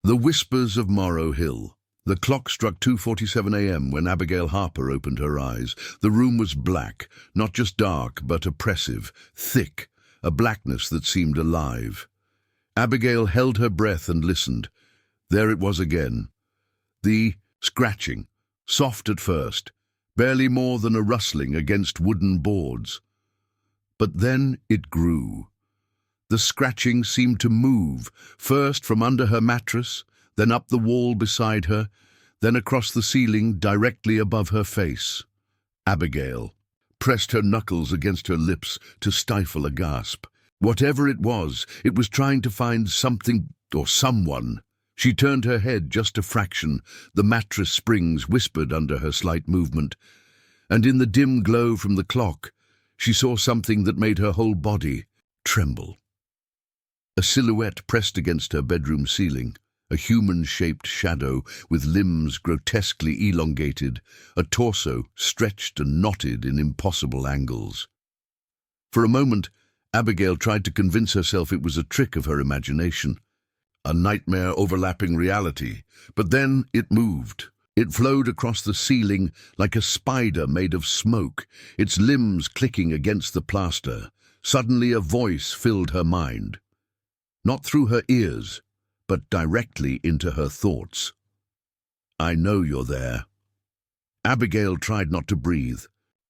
The Whispers of Morrow Hill. The clock struck 2:47 a.m. when Abigail Harper opened her eyes. The room was black, not just dark, but oppressive, thick, a blackness that seemed alive. Abigail held her breath and listened. There it was again. The scratching, soft at first, barely more than a rustling against wooden boards. But then it grew. The scratching seemed to move, first from under her mattress, then up the wall beside her, then across the ceiling directly above her face. Abigail pressed her knuckles against her lips to stifle a gasp. Whatever it was trying to find something or someone. She turned her head just a fraction. The mattress springs whispered under her slight movement, and in the dim glow from the clock, she saw something that made her whole body tremble. A silhouette pressed against her bedroom ceiling, a human-shaped shadow with limbs grotesquely elongated, a torso stretched and knotted in impossible angles. For a moment, Abigail tried to convince herself it was a trick of her imagination, a nightmare overlapping reality, but then it moved. It flowed across the ceiling like a spider made of smoke, its limbs clicking against the plaster. Suddenly a voice filled her mind. Not through her ears, but directly into her thoughts. "I know you're there." Abigail tried not to breathe,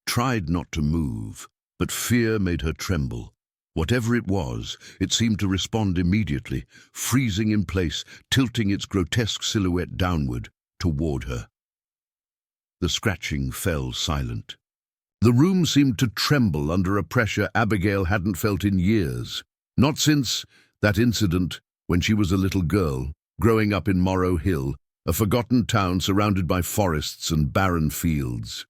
tried not to move, but fear made her tremble. Whatever it was, it seemed to respond immediately, freezing in place, tilting its grotesque silhouette downward, toward her. The scratching fell silent. The room seemed to tremble under a pressure Abigail hadn't felt in years, not since that incident when she was a little girl, growing up in Morrow Hill, a forgotten town surrounded by forests and barren fields.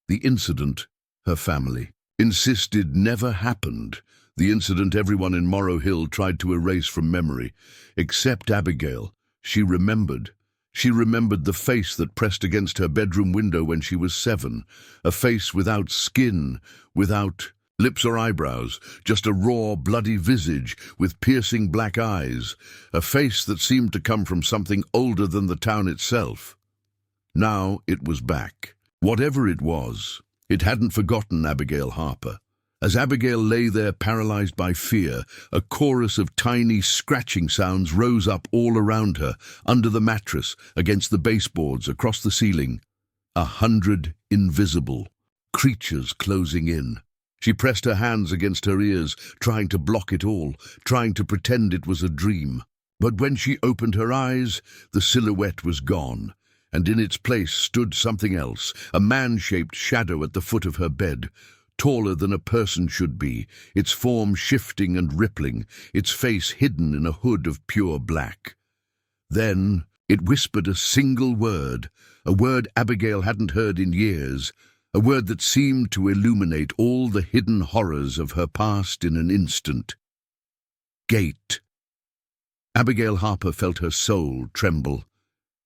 The incident, her family insisted never happened, the incident everyone in Morrow Hill tried to erase from memory, except Abigail. She remembered. She remembered the face that pressed against her bedroom window when she was 7, a face without skin, without lips or eyebrows, just a raw, bloody visage with piercing black eyes, a face that seemed to come from something older than the town itself. Now it was back. Whatever it was, it hadn't forgotten Abigail Harper. As Abigail lay there paralyzed by fear, a chorus of tiny scratching sounds rose up all around her, under the mattress, against the baseboards, across the ceiling. 100 invisible creatures closing in. She pressed her hands against her ears, trying to block it all, trying to pretend it was a dream. But when she opened her eyes, the silhouette was gone, and in its place stood something else, a man-shaped shadow at the foot of her bed, taller than a person should be, its form shifting and rippling, its face hidden in a hood of pure black. Then it whispered a single word, a word Abigail hadn't heard in years, a word that seemed to illuminate all the hidden horrors of her past in an instant. Gate. Abigail Harper felt her soul tremble.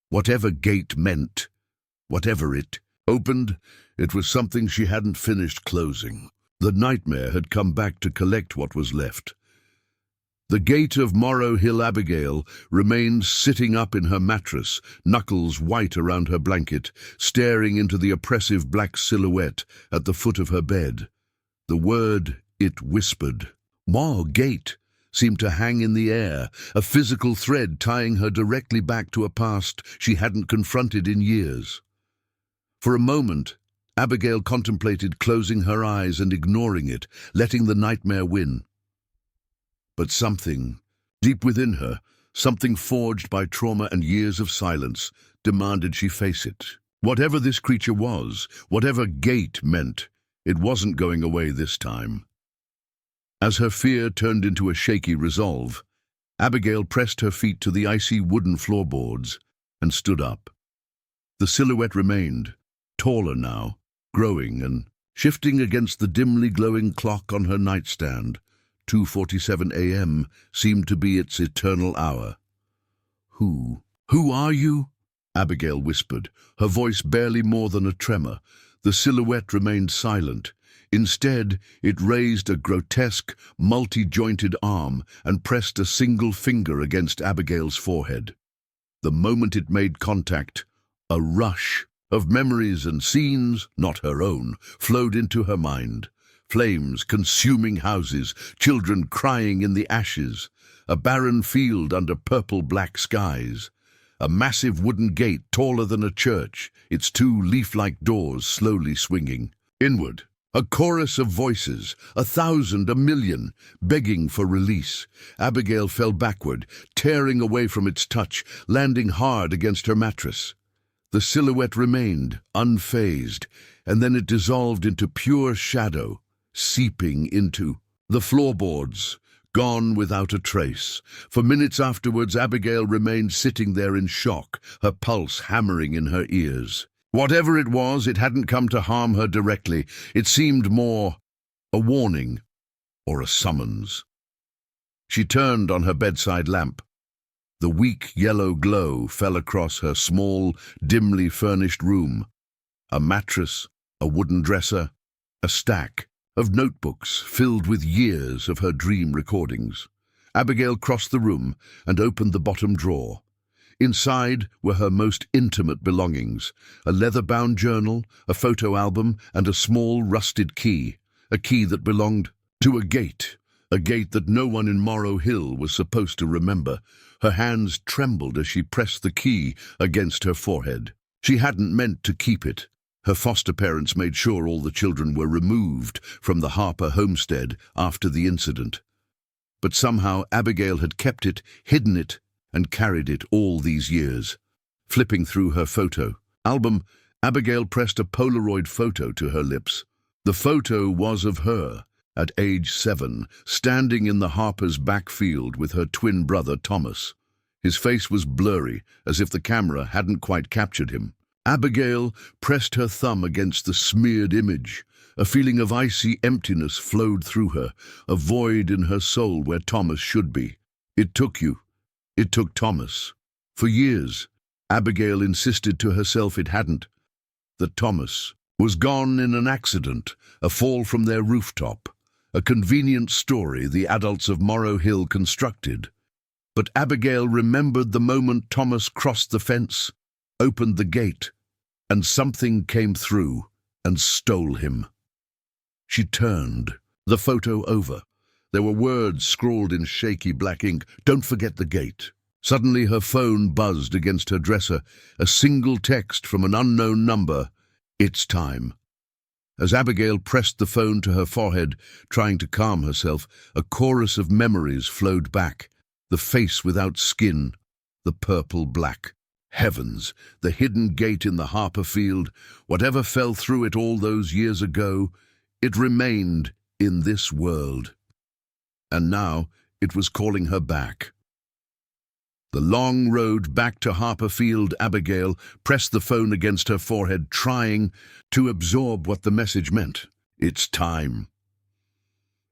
Whatever gate meant, whatever it opened, it was something she hadn't finished closing. The nightmare had come back to collect what was left. The gate of Morrow Hill. Abigail remained sitting up in her mattress, knuckles white around her blanket, staring into the oppressive black silhouette at the foot of her bed. The word it whispered, Gate, seemed to hang in the air, a physical thread tying her directly back to a past she hadn't confronted in years. For a moment, Abigail contemplated closing her eyes and ignoring it, letting the nightmare win. But something, deep within her, something forged by trauma and years of silence, demanded she face it. Whatever this creature was, whatever gate meant, it wasn't going away this time. As her fear turned into a shaky resolve, Abigail pressed her feet to the icy wooden floorboards and stood up. The silhouette remained, taller now, growing and shifting against the dimly glowing clock on her nightstand. 2:47 a.m. seemed to be its eternal hour. Who are you?" Abigail whispered, her voice barely more than a tremor. The silhouette remained silent. Instead, it raised a grotesque, multi-jointed arm and pressed a single finger against Abigail's forehead. The moment it made contact, a rush of memories and scenes, not her own, flowed into her mind. Flames consuming houses, children crying in the ashes, a barren field under purple-black skies, a massive wooden gate taller than a church, its two leaf-like doors slowly swinging. Inward, a chorus of voices, 1,000, 1,000,000, begging for release. Abigail fell backward, tearing away from its touch, landing hard against her mattress. The silhouette remained, unfazed, and then it dissolved into pure shadow, seeping into the floorboards, gone without a trace. For minutes afterwards, Abigail remained sitting there in shock, her pulse hammering in her ears. Whatever it was, it hadn't come to harm her directly. It seemed more a warning or a summons. She turned on her bedside lamp. The weak yellow glow fell across her small, dimly furnished room. A mattress, a wooden dresser, a stack of notebooks filled with years of her dream recordings. Abigail crossed the room and opened the bottom drawer. Inside were her most intimate belongings, a leather-bound journal, a photo album, and a small rusted key, a key that belonged to a gate that no one in Morrow Hill was supposed to remember. Her hands trembled as she pressed the key against her forehead. She hadn't meant to keep it. Her foster parents made sure all the children were removed from the Harper homestead after the incident. But somehow Abigail had kept it, hidden it, and carried it all these years. Flipping through her photo album, Abigail pressed a Polaroid photo to her lips. The photo was of her, at age 7, standing in the Harper's backfield with her twin brother Thomas. His face was blurry, as if the camera hadn't quite captured him. Abigail pressed her thumb against the smeared image. A feeling of icy emptiness flowed through her, a void in her soul where Thomas should be. It took you. It took Thomas. For years, Abigail insisted to herself it hadn't. That Thomas was gone in an accident, a fall from their rooftop, a convenient story the adults of Morrow Hill constructed. But Abigail remembered the moment Thomas crossed the fence, opened the gate, and something came through and stole him. She turned the photo over. There were words scrawled in shaky black ink, "Don't forget the gate." Suddenly her phone buzzed against her dresser, a single text from an unknown number, "It's time." As Abigail pressed the phone to her forehead, trying to calm herself, a chorus of memories flowed back. The face without skin, the purple-black. Heavens, the hidden gate in the Harper field, whatever fell through it all those years ago, it remained in this world. And now it was calling her back. The long road back to Harper Field, Abigail pressed the phone against her forehead, trying to absorb what the message meant. It's time.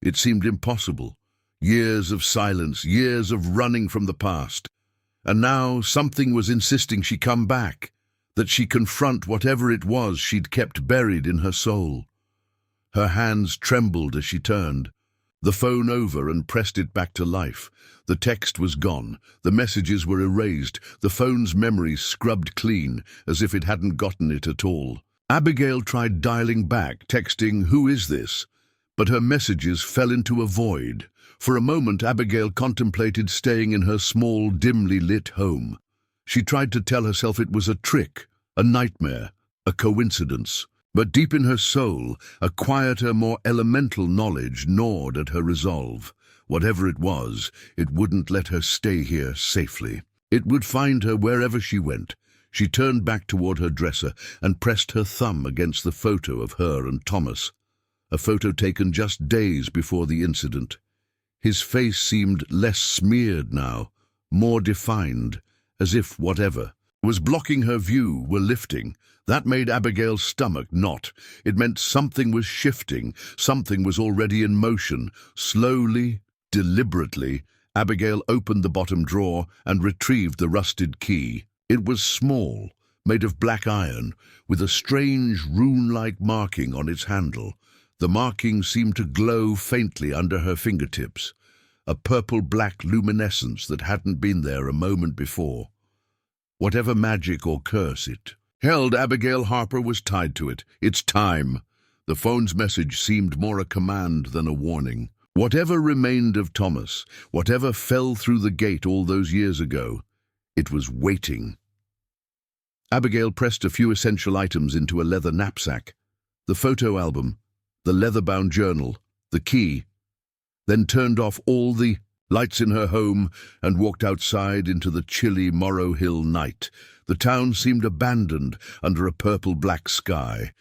It seemed impossible. Years of silence, years of running from the past. And now something was insisting she come back, that she confront whatever it was she'd kept buried in her soul. Her hands trembled as she turned the phone over and pressed it back to life. The text was gone, the messages were erased, the phone's memories scrubbed clean, as if it hadn't gotten it at all. Abigail tried dialing back, texting, "Who is this?" But her messages fell into a void. For a moment, Abigail contemplated staying in her small, dimly lit home. She tried to tell herself it was a trick, a nightmare, a coincidence. But deep in her soul, a quieter, more elemental knowledge gnawed at her resolve. Whatever it was, it wouldn't let her stay here safely. It would find her wherever she went. She turned back toward her dresser and pressed her thumb against the photo of her and Thomas, a photo taken just days before the incident. His face seemed less smeared now, more defined, as if whatever was blocking her view were lifting. That made Abigail's stomach knot. It meant something was shifting, something was already in motion. Slowly, deliberately, Abigail opened the bottom drawer and retrieved the rusted key. It was small, made of black iron, with a strange rune-like marking on its handle. The marking seemed to glow faintly under her fingertips, a purple-black luminescence that hadn't been there a moment before. whatever magic or curse it held. Abigail Harper was tied to it. It's time. The phone's message seemed more a command than a warning. Whatever remained of Thomas, whatever fell through the gate all those years ago, it was waiting. Abigail pressed a few essential items into a leather knapsack: the photo album, the leather-bound journal, the key, then turned off all the lights in her home and walked outside into the chilly Morrow Hill night. The town seemed abandoned under a purple-black sky.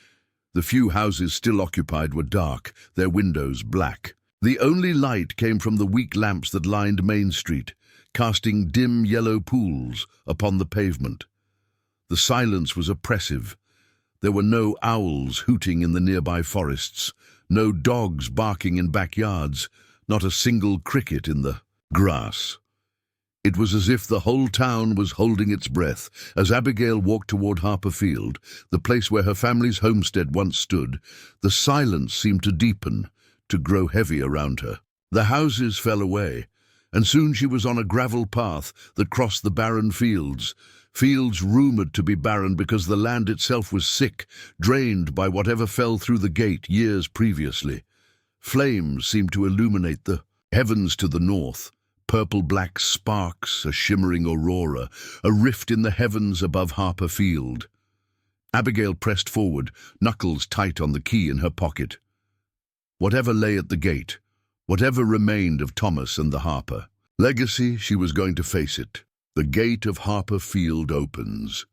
The few houses still occupied were dark, their windows black. The only light came from the weak lamps that lined Main Street, casting dim yellow pools upon the pavement. The silence was oppressive. There were no owls hooting in the nearby forests, no dogs barking in backyards, not a single cricket in the grass. It was as if the whole town was holding its breath. As Abigail walked toward Harper Field, the place where her family's homestead once stood, the silence seemed to deepen, to grow heavy around her. The houses fell away, and soon she was on a gravel path that crossed the barren fields rumored to be barren because the land itself was sick, drained by whatever fell through the gate years previously. Flames seemed to illuminate the heavens to the north, purple-black sparks, a shimmering aurora, a rift in the heavens above Harper Field. Abigail pressed forward, knuckles tight on the key in her pocket. Whatever lay at the gate, whatever remained of Thomas and the Harper legacy, she was going to face it. The gate of Harper Field opens.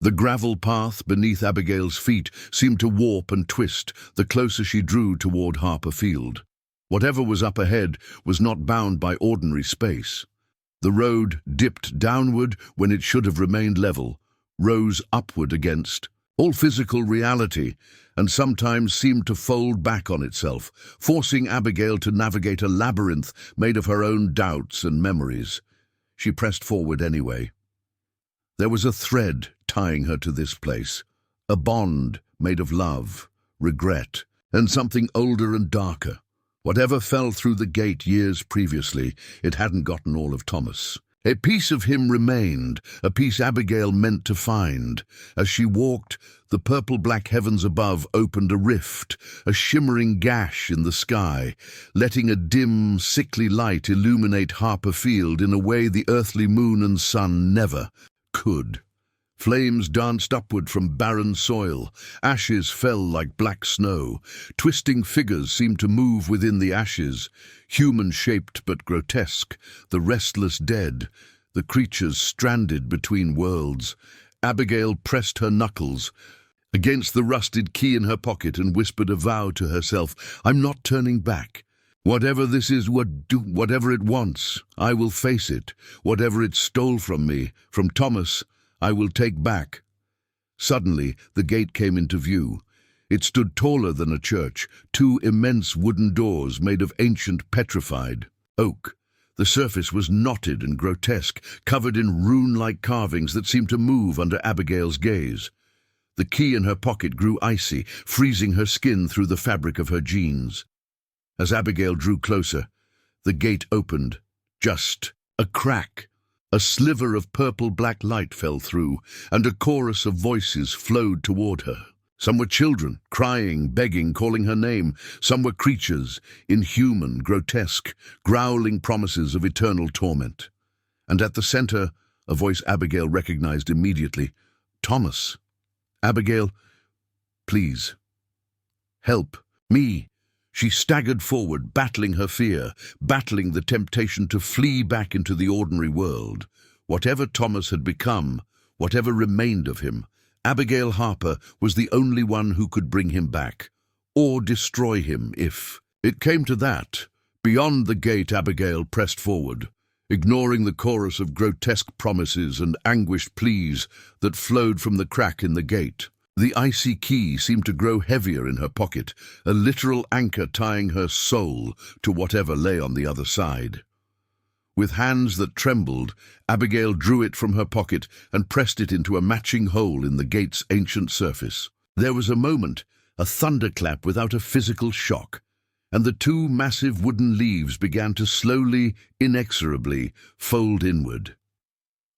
The gravel path beneath Abigail's feet seemed to warp and twist the closer she drew toward Harper Field. Whatever was up ahead was not bound by ordinary space. The road dipped downward when it should have remained level, rose upward against all physical reality, and sometimes seemed to fold back on itself, forcing Abigail to navigate a labyrinth made of her own doubts and memories. She pressed forward anyway. There was a thread tying her to this place, a bond made of love, regret, and something older and darker. Whatever fell through the gate years previously, it hadn't gotten all of Thomas. A piece of him remained, a piece Abigail meant to find. As she walked, the purple-black heavens above opened a rift, a shimmering gash in the sky, letting a dim, sickly light illuminate Harper Field in a way the earthly moon and sun never could. Flames danced upward from barren soil. Ashes fell like black snow. Twisting figures seemed to move within the ashes, human-shaped but grotesque, the restless dead, the creatures stranded between worlds. Abigail pressed her knuckles against the rusted key in her pocket and whispered a vow to herself. I'm not turning back. Whatever this is, whatever it wants, I will face it. Whatever it stole from me, from Thomas, I will take back. Suddenly, the gate came into view. It stood taller than a church, two immense wooden doors made of ancient petrified oak. The surface was knotted and grotesque, covered in rune-like carvings that seemed to move under Abigail's gaze. The key in her pocket grew icy, freezing her skin through the fabric of her jeans. As Abigail drew closer, the gate opened. Just a crack. A sliver of purple-black light fell through, and a chorus of voices flowed toward her. Some were children, crying, begging, calling her name. Some were creatures, inhuman, grotesque, growling promises of eternal torment. And at the center, a voice Abigail recognized immediately. Thomas. Abigail, please. Help me. She staggered forward, battling her fear, battling the temptation to flee back into the ordinary world. Whatever Thomas had become, whatever remained of him, Abigail Harper was the only one who could bring him back, or destroy him if it came to that. Beyond the gate, Abigail pressed forward, ignoring the chorus of grotesque promises and anguished pleas that flowed from the crack in the gate. The icy key seemed to grow heavier in her pocket, a literal anchor tying her soul to whatever lay on the other side. With hands that trembled, Abigail drew it from her pocket and pressed it into a matching hole in the gate's ancient surface. There was a moment, a thunderclap without a physical shock, and the two massive wooden leaves began to slowly, inexorably fold inward.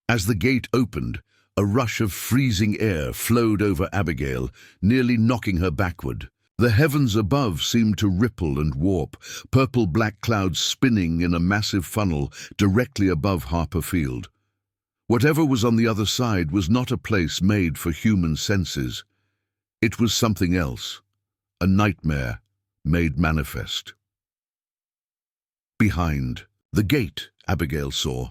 As the gate opened, A rush of freezing air flowed over Abigail, nearly knocking her backward. The heavens above seemed to ripple and warp, purple-black clouds spinning in a massive funnel directly above Harper Field. Whatever was on the other side was not a place made for human senses. It was something else, a nightmare made manifest. Behind, the gate, Abigail saw.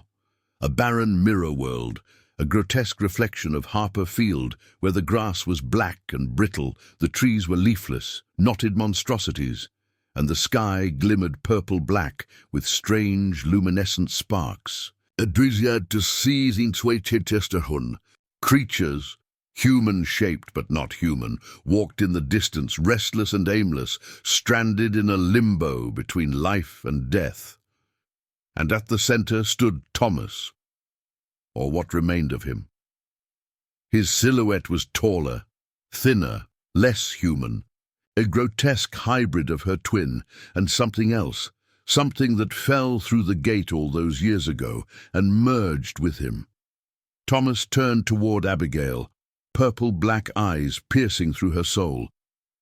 A barren mirror world, a grotesque reflection of Harper Field, where the grass was black and brittle, the trees were leafless, knotted monstrosities, and the sky glimmered purple-black with strange, luminescent sparks. Adrisiad to seize in tWatchAlone. Creatures, human-shaped but not human, walked in the distance, restless and aimless, stranded in a limbo between life and death. And at the center stood Thomas, or what remained of him. His silhouette was taller, thinner, less human, a grotesque hybrid of her twin and something else, something that fell through the gate all those years ago and merged with him. Thomas turned toward Abigail, purple-black eyes piercing through her soul,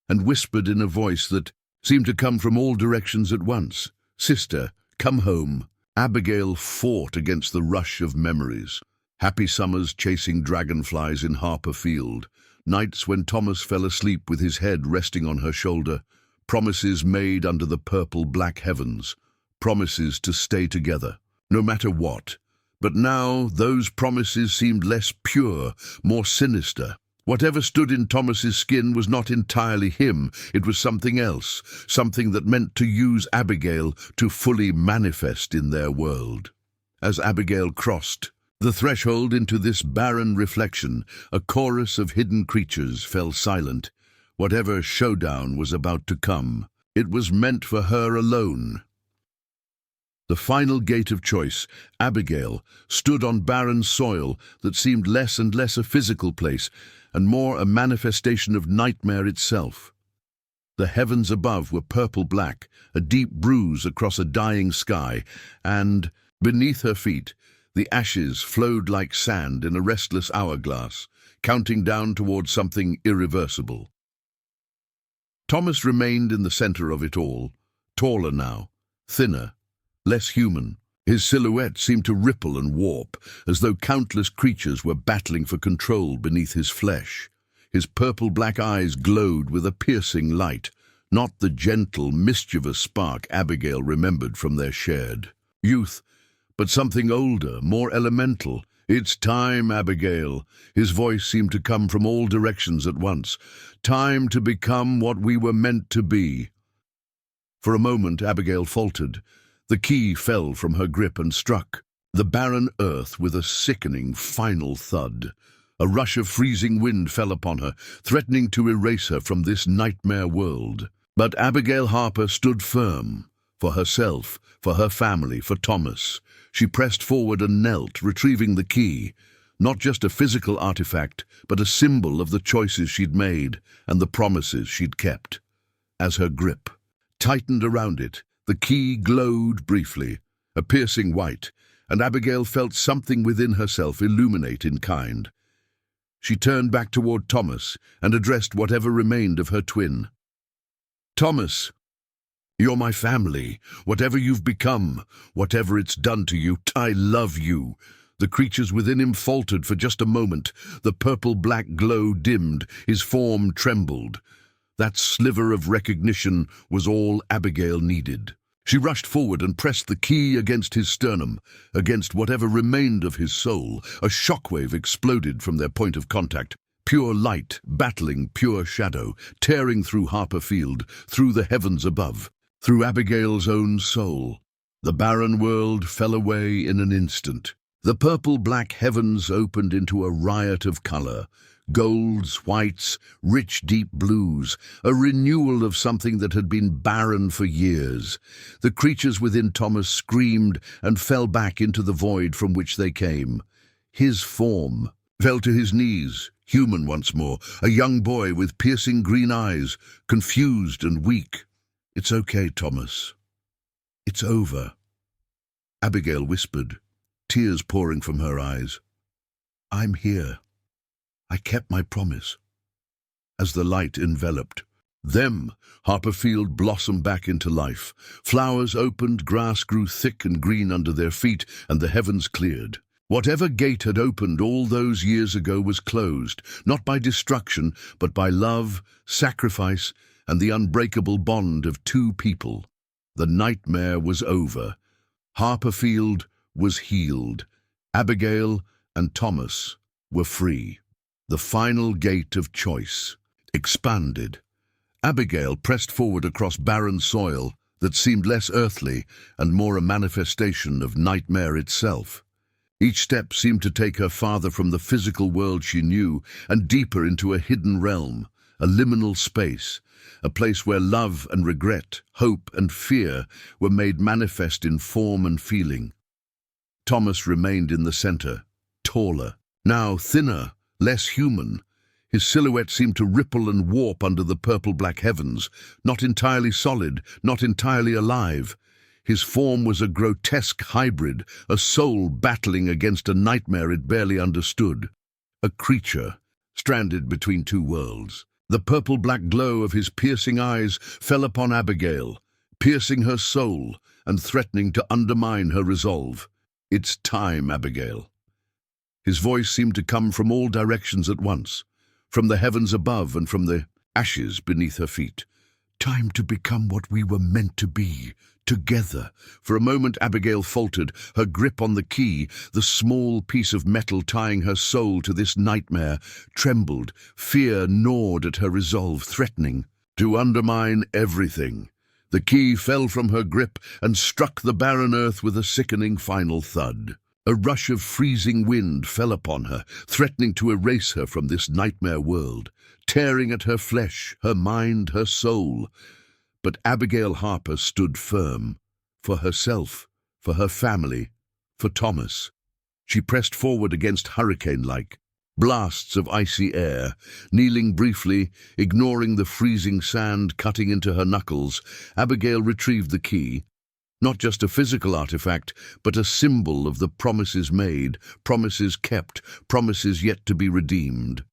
and whispered in a voice that seemed to come from all directions at once, "Sister, come home." Abigail fought against the rush of memories. Happy summers chasing dragonflies in Harper Field, nights when Thomas fell asleep with his head resting on her shoulder, promises made under the purple-black heavens, promises to stay together, no matter what. But now those promises seemed less pure, more sinister. Whatever stood in Thomas's skin was not entirely him, it was something else, something that meant to use Abigail to fully manifest in their world. As Abigail crossed the threshold into this barren reflection, a chorus of hidden creatures fell silent. Whatever showdown was about to come, it was meant for her alone. The final gate of choice, Abigail, stood on barren soil that seemed less and less a physical place, and more a manifestation of nightmare itself. The heavens above were purple-black, a deep bruise across a dying sky, and, beneath her feet, the ashes flowed like sand in a restless hourglass, counting down toward something irreversible. Thomas remained in the center of it all, taller now, thinner, less human. His silhouette seemed to ripple and warp, as though countless creatures were battling for control beneath his flesh. His purple-black eyes glowed with a piercing light, not the gentle, mischievous spark Abigail remembered from their shared youth, but something older, more elemental. "It's time, Abigail." His voice seemed to come from all directions at once. "Time to become what we were meant to be." For a moment, Abigail faltered. The key fell from her grip and struck the barren earth with a sickening final thud. A rush of freezing wind fell upon her, threatening to erase her from this nightmare world. But Abigail Harper stood firm, for herself, for her family, for Thomas. She pressed forward and knelt, retrieving the key, not just a physical artifact, but a symbol of the choices she'd made and the promises she'd kept. As her grip tightened around it, the key glowed briefly, a piercing white, and Abigail felt something within herself illuminate in kind. She turned back toward Thomas and addressed whatever remained of her twin. "Thomas, you're my family. Whatever you've become, whatever it's done to you, I love you." The creatures within him faltered for just a moment. The purple-black glow dimmed, his form trembled. That sliver of recognition was all Abigail needed. She rushed forward and pressed the key against his sternum, against whatever remained of his soul. A shockwave exploded from their point of contact. Pure light, battling pure shadow, tearing through Harper Field, through the heavens above, through Abigail's own soul. The barren world fell away in an instant. The purple-black heavens opened into a riot of color. Golds, whites, rich deep blues, a renewal of something that had been barren for years. The creatures within Thomas screamed and fell back into the void from which they came. His form fell to his knees, human once more, a young boy with piercing green eyes, confused and weak. "It's okay, Thomas. It's over." Abigail whispered, tears pouring from her eyes. "I'm here." I kept my promise. As the light enveloped them, Harperfield blossomed back into life. Flowers opened, grass grew thick and green under their feet, and the heavens cleared. Whatever gate had opened all those years ago was closed, not by destruction, but by love, sacrifice, and the unbreakable bond of two people. The nightmare was over. Harperfield was healed. Abigail and Thomas were free. The final gate of choice expanded. Abigail pressed forward across barren soil that seemed less earthly and more a manifestation of nightmare itself. Each step seemed to take her farther from the physical world she knew and deeper into a hidden realm, a liminal space, a place where love and regret, hope and fear were made manifest in form and feeling. Thomas remained in the center, taller, now thinner, less human. His silhouette seemed to ripple and warp under the purple-black heavens, not entirely solid, not entirely alive. His form was a grotesque hybrid, a soul battling against a nightmare it barely understood. A creature, stranded between two worlds. The purple-black glow of his piercing eyes fell upon Abigail, piercing her soul and threatening to undermine her resolve. "It's time, Abigail." His voice seemed to come from all directions at once, from the heavens above and from the ashes beneath her feet. "Time to become what we were meant to be, together." For a moment Abigail faltered, her grip on the key, the small piece of metal tying her soul to this nightmare, trembled. Fear gnawed at her resolve, threatening to undermine everything. The key fell from her grip and struck the barren earth with a sickening final thud. A rush of freezing wind fell upon her, threatening to erase her from this nightmare world, tearing at her flesh, her mind, her soul. But Abigail Harper stood firm, for herself, for her family, for Thomas. She pressed forward against hurricane-like blasts of icy air, kneeling briefly, ignoring the freezing sand cutting into her knuckles. Abigail retrieved the key. Not just a physical artifact, but a symbol of the promises made, promises kept, promises yet to be redeemed.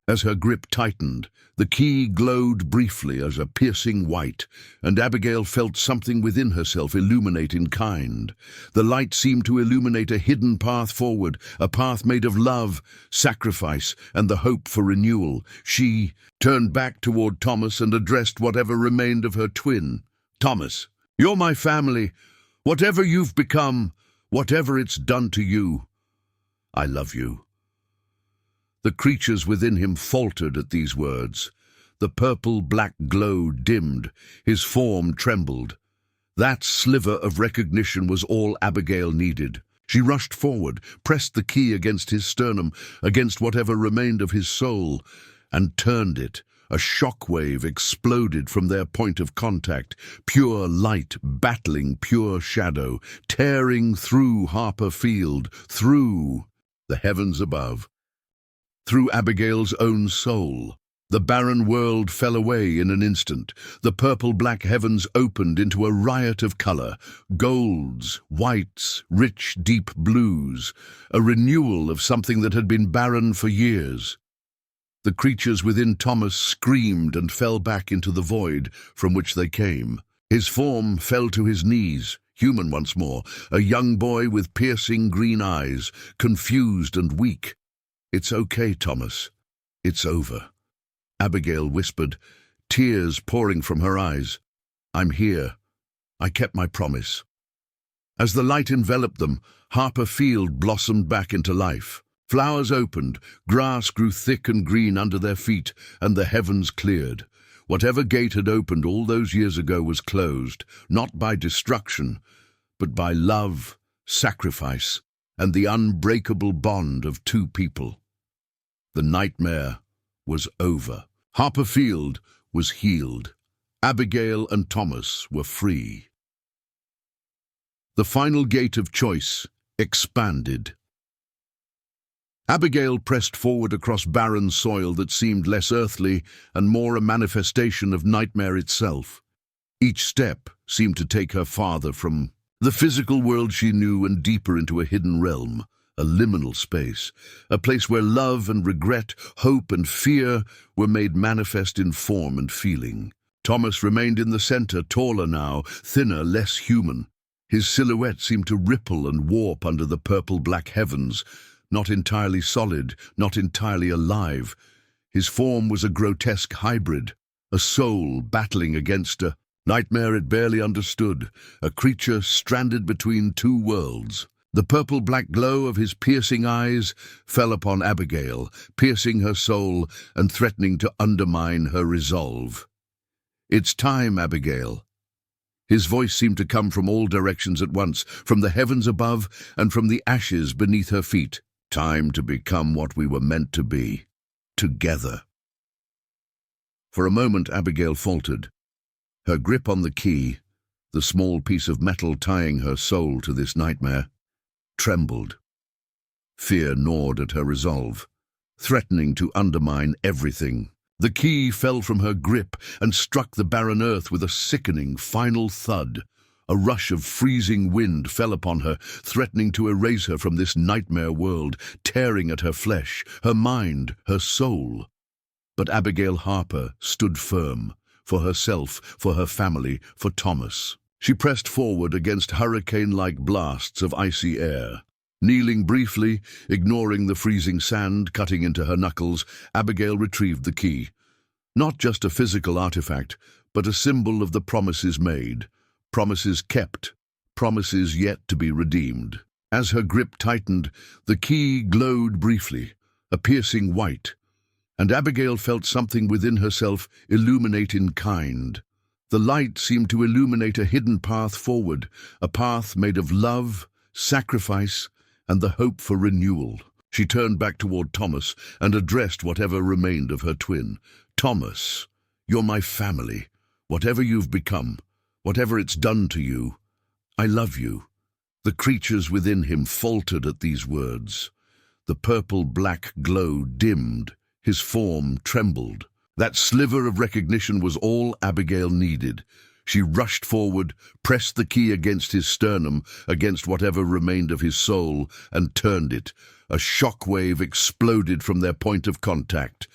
As her grip tightened, the key glowed briefly as a piercing white, and Abigail felt something within herself illuminate in kind. The light seemed to illuminate a hidden path forward, a path made of love, sacrifice, and the hope for renewal. She turned back toward Thomas and addressed whatever remained of her twin. "Thomas, you're my family. Whatever you've become, whatever it's done to you, I love you." The creatures within him faltered at these words. The purple-black glow dimmed, his form trembled. That sliver of recognition was all Abigail needed. She rushed forward, pressed the key against his sternum, against whatever remained of his soul, and turned it. A shockwave exploded from their point of contact, pure light battling pure shadow, tearing through Harperfield, through the heavens above, through Abigail's own soul. The barren world fell away in an instant. The purple-black heavens opened into a riot of color, golds, whites, rich, deep blues, a renewal of something that had been barren for years. The creatures within Thomas screamed and fell back into the void from which they came. His form fell to his knees, human once more, a young boy with piercing green eyes, confused and weak. "It's okay, Thomas. It's over," Abigail whispered, tears pouring from her eyes. "I'm here. I kept my promise." As the light enveloped them, Harperfield blossomed back into life. Flowers opened, grass grew thick and green under their feet, and the heavens cleared. Whatever gate had opened all those years ago was closed, not by destruction, but by love, sacrifice, and the unbreakable bond of two people. The nightmare was over. Harperfield was healed. Abigail and Thomas were free. The final gate of choice expanded. Abigail pressed forward across barren soil that seemed less earthly and more a manifestation of nightmare itself. Each step seemed to take her farther from the physical world she knew and deeper into a hidden realm, a liminal space, a place where love and regret, hope and fear were made manifest in form and feeling. Thomas remained in the center, taller now, thinner, less human. His silhouette seemed to ripple and warp under the purple-black heavens, not entirely solid, not entirely alive. His form was a grotesque hybrid, a soul battling against a nightmare it barely understood, a creature stranded between two worlds. The purple-black glow of his piercing eyes fell upon Abigail, piercing her soul and threatening to undermine her resolve. "It's time, Abigail." His voice seemed to come from all directions at once, from the heavens above and from the ashes beneath her feet. Time to become what we were meant to be, together. For a moment, Abigail faltered. Her grip on the key, the small piece of metal tying her soul to this nightmare, trembled. Fear gnawed at her resolve, threatening to undermine everything. The key fell from her grip and struck the barren earth with a sickening, final thud. A rush of freezing wind fell upon her, threatening to erase her from this nightmare world, tearing at her flesh, her mind, her soul. But Abigail Harper stood firm, for herself, for her family, for Thomas. She pressed forward against hurricane-like blasts of icy air. Kneeling briefly, ignoring the freezing sand cutting into her knuckles, Abigail retrieved the key. Not just a physical artifact, but a symbol of the promises made, promises kept, promises yet to be redeemed. As her grip tightened, the key glowed briefly, a piercing white, and Abigail felt something within herself illuminate in kind. The light seemed to illuminate a hidden path forward, a path made of love, sacrifice, and the hope for renewal. She turned back toward Thomas and addressed whatever remained of her twin. "Thomas, you're my family. Whatever you've become, whatever it's done to you, I love you." The creatures within him faltered at these words. The purple-black glow dimmed, his form trembled. That sliver of recognition was all Abigail needed. She rushed forward, pressed the key against his sternum, against whatever remained of his soul, and turned it. A shockwave exploded from their point of contact.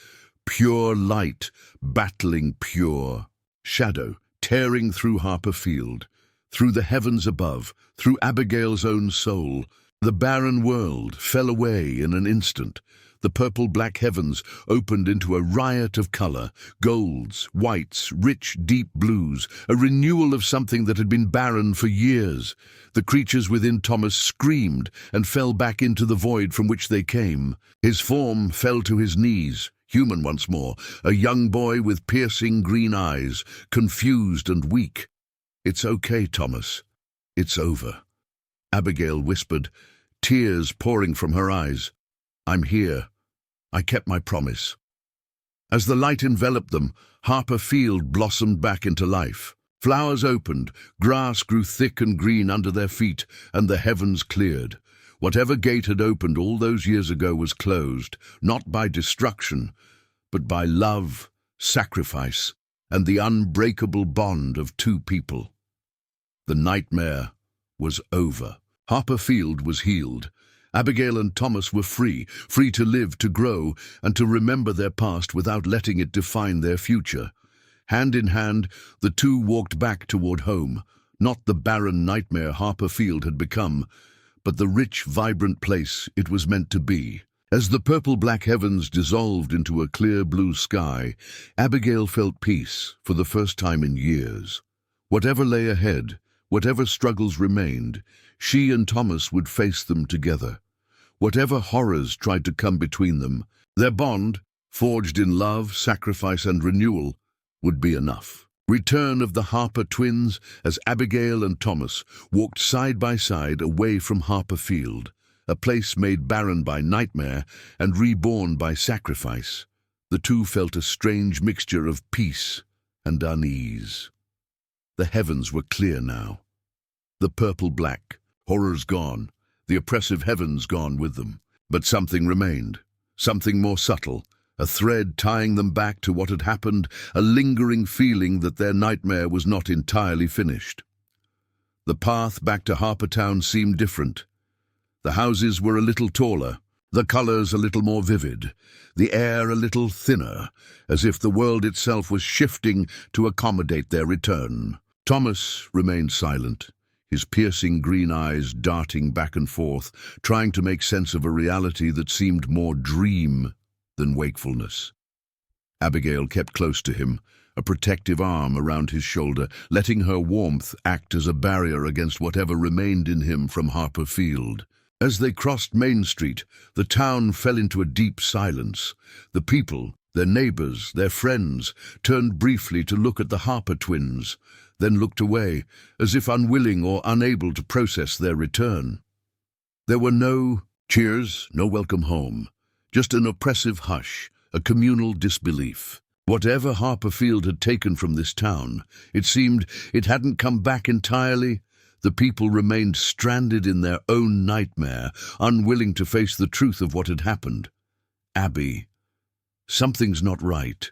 Pure light, battling pure shadow, tearing through Harper Field, through the heavens above, through Abigail's own soul. The barren world fell away in an instant. The purple-black heavens opened into a riot of color, golds, whites, rich, deep blues, a renewal of something that had been barren for years. The creatures within Thomas screamed and fell back into the void from which they came. His form fell to his knees, human once more, a young boy with piercing green eyes, confused and weak. "It's okay, Thomas. It's over," Abigail whispered, tears pouring from her eyes. "I'm here. I kept my promise." As the light enveloped them, Harper Field blossomed back into life. Flowers opened, grass grew thick and green under their feet, and the heavens cleared. Whatever gate had opened all those years ago was closed, not by destruction, but by love, sacrifice, and the unbreakable bond of two people. The nightmare was over. Harper Field was healed. Abigail and Thomas were free to live, to grow, and to remember their past without letting it define their future. Hand in hand, the two walked back toward home, not the barren nightmare Harper Field had become, but the rich, vibrant place it was meant to be. As the purple-black heavens dissolved into a clear blue sky, Abigail felt peace for the first time in years. Whatever lay ahead, whatever struggles remained, she and Thomas would face them together. Whatever horrors tried to come between them, their bond, forged in love, sacrifice, and renewal, would be enough. Return of the Harper twins as Abigail and Thomas walked side by side away from Harper Field, a place made barren by nightmare and reborn by sacrifice. The two felt a strange mixture of peace and unease. The heavens were clear now. The purple-black, horrors gone, the oppressive heavens gone with them. But something remained, something more subtle, a thread tying them back to what had happened, a lingering feeling that their nightmare was not entirely finished. The path back to Harpertown seemed different. The houses were a little taller, the colors a little more vivid, the air a little thinner, as if the world itself was shifting to accommodate their return. Thomas remained silent, his piercing green eyes darting back and forth, trying to make sense of a reality that seemed more dream than wakefulness. Abigail kept close to him, a protective arm around his shoulder, letting her warmth act as a barrier against whatever remained in him from Harper Field. As they crossed Main Street, the town fell into a deep silence. The people, their neighbors, their friends, turned briefly to look at the Harper twins, then looked away, as if unwilling or unable to process their return. There were no cheers, no welcome home, just an oppressive hush, a communal disbelief. Whatever Harper Field had taken from this town, it seemed it hadn't come back entirely. The people remained stranded in their own nightmare, unwilling to face the truth of what had happened. "Abby, something's not right,"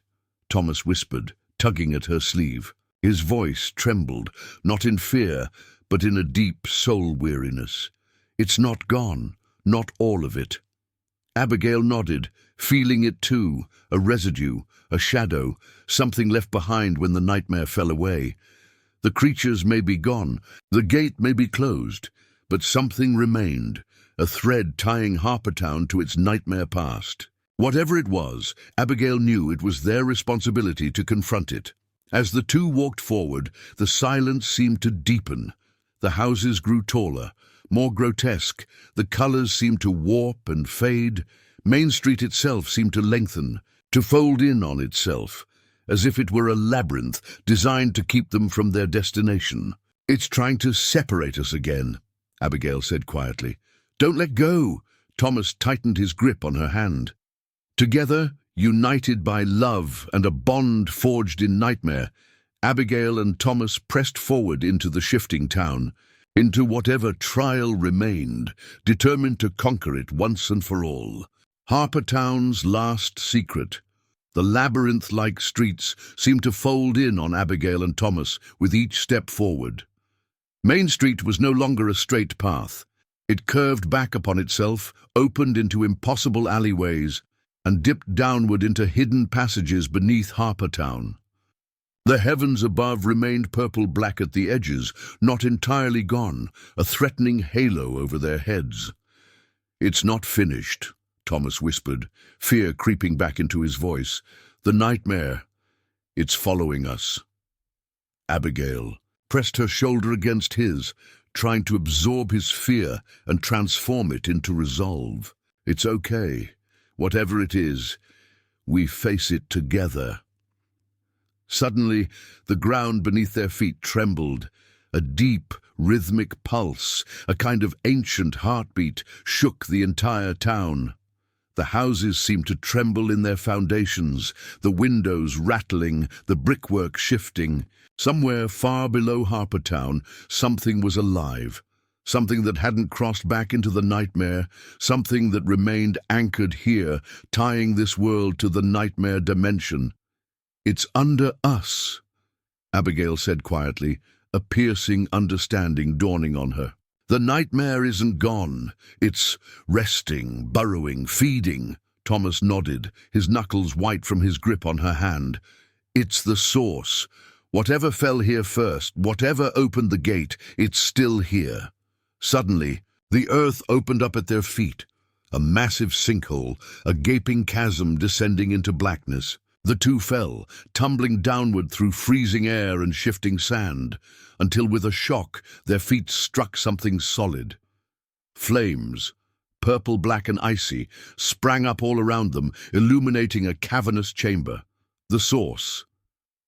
Thomas whispered, tugging at her sleeve. His voice trembled, not in fear, but in a deep soul-weariness. "It's not gone, not all of it." Abigail nodded, feeling it too, a residue, a shadow, something left behind when the nightmare fell away. The creatures may be gone, the gate may be closed, but something remained, a thread tying Harpertown to its nightmare past. Whatever it was, Abigail knew it was their responsibility to confront it. As the two walked forward, the silence seemed to deepen. The houses grew taller, more grotesque, the colors seemed to warp and fade. Main Street itself seemed to lengthen, to fold in on itself, as if it were a labyrinth designed to keep them from their destination. "It's trying to separate us again," Abigail said quietly. "Don't let go." Thomas tightened his grip on her hand. Together, united by love and a bond forged in nightmare, Abigail and Thomas pressed forward into the shifting town, into whatever trial remained, determined to conquer it once and for all. Harpertown's last secret. The labyrinth-like streets seemed to fold in on Abigail and Thomas with each step forward. Main Street was no longer a straight path. It curved back upon itself, opened into impossible alleyways, and dipped downward into hidden passages beneath Harpertown. The heavens above remained purple-black at the edges, not entirely gone, a threatening halo over their heads. "It's not finished," Thomas whispered, fear creeping back into his voice. "The nightmare, it's following us." Abigail pressed her shoulder against his, trying to absorb his fear and transform it into resolve. "It's okay. Whatever it is, we face it together." Suddenly, the ground beneath their feet trembled. A deep, rhythmic pulse, a kind of ancient heartbeat, shook the entire town. The houses seemed to tremble in their foundations, the windows rattling, the brickwork shifting. Somewhere far below Harpertown, something was alive. Something that hadn't crossed back into the nightmare, something that remained anchored here, tying this world to the nightmare dimension. "It's under us," Abigail said quietly, a piercing understanding dawning on her. "The nightmare isn't gone. It's resting, burrowing, feeding." Thomas nodded, his knuckles white from his grip on her hand. "It's the source. Whatever fell here first, whatever opened the gate, it's still here." Suddenly, the earth opened up at their feet, a massive sinkhole, a gaping chasm descending into blackness. The two fell, tumbling downward through freezing air and shifting sand, until with a shock their feet struck something solid. Flames, purple, black and icy, sprang up all around them, illuminating a cavernous chamber. The source,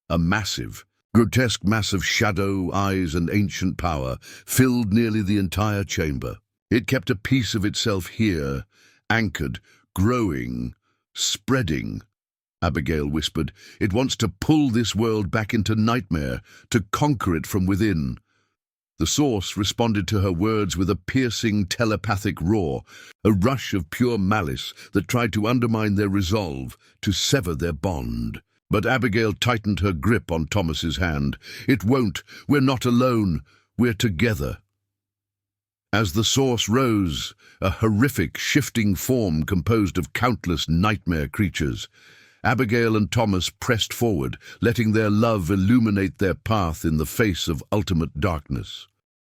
a massive, grotesque mass of shadow, eyes and ancient power, filled nearly the entire chamber. It kept a piece of itself here, anchored, growing, spreading. Abigail whispered, "It wants to pull this world back into nightmare, to conquer it from within." The source responded to her words with a piercing telepathic roar, a rush of pure malice that tried to undermine their resolve, to sever their bond. But Abigail tightened her grip on Thomas's hand. "It won't. We're not alone. We're together." As the source rose, a horrific, shifting form composed of countless nightmare creatures, Abigail and Thomas pressed forward, letting their love illuminate their path in the face of ultimate darkness.